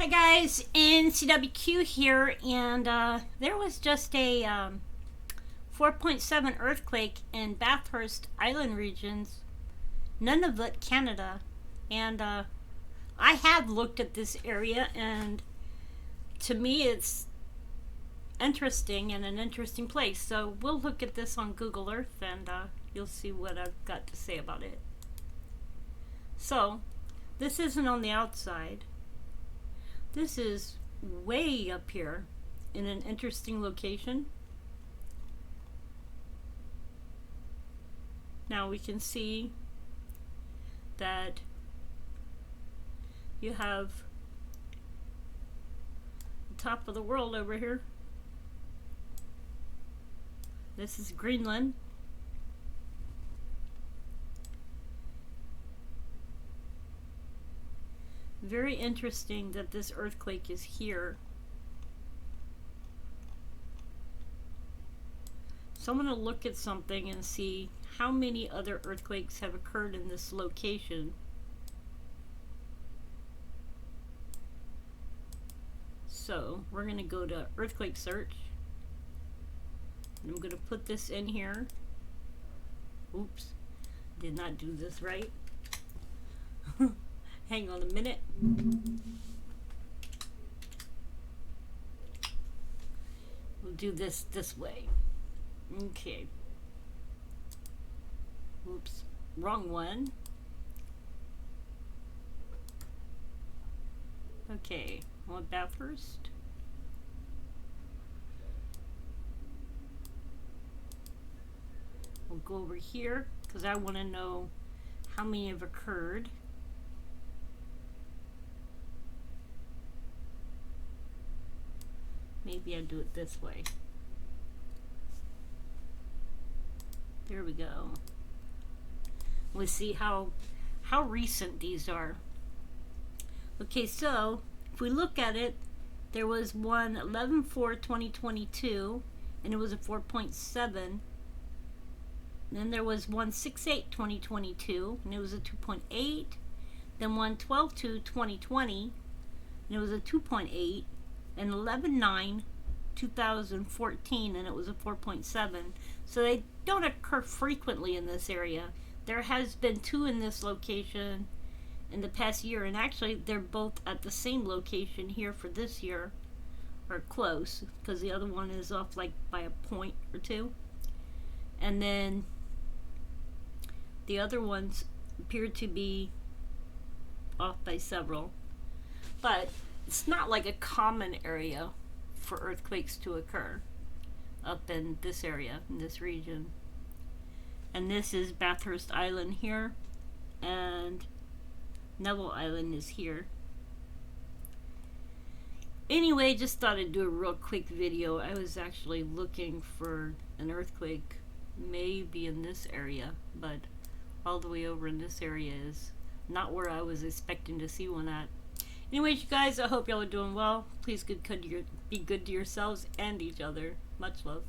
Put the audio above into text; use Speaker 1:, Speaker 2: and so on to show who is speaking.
Speaker 1: Hi guys, NCWQ here, and there was just a 4.7 earthquake in Bathurst Island regions, Nunavut, Canada, and I have looked at this area, and to me it's interesting and an interesting place. So we'll look at this on Google Earth, and you'll see what I've got to say about it. So this isn't on the outside. This is way up here in an interesting location. Now we can see that you have the top of the world over here. This is Greenland. Very interesting that this earthquake is here. So I'm going to look at something and see how many other earthquakes have occurred in this location. So we're going to go to earthquake search. And I'm going to put this in here. Oops, did not do this right. Hang on a minute. We'll do this way. Okay. Oops, wrong one. Okay, I want Bathurst. We'll go over here because I want to know how many have occurred. Maybe I'll do it this way. There we go. We'll see how recent these are. Okay, so if we look at it, there was one 11/4/2022, and it was a 4.7. Then there was one 6/8/2022, and it was a 2.8. Then one 12/2/2020, and it was a 2.8. And 11/9/2014, and it was a 4.7. So they don't occur frequently in this area. There has been two in this location in the past year, and actually they're both at the same location here for this year, or close, because the other one is off like by a point or two. And then the other ones appear to be off by several. But it's not like a common area for earthquakes to occur up in this area, in this region. And this is Bathurst Island here, and Neville Island is here. Anyway, just thought I'd do a real quick video. I was actually looking for an earthquake maybe in this area, but all the way over in this area is not where I was expecting to see one at. Anyways, you guys, I hope y'all are doing well. Please be good to yourselves and each other. Much love.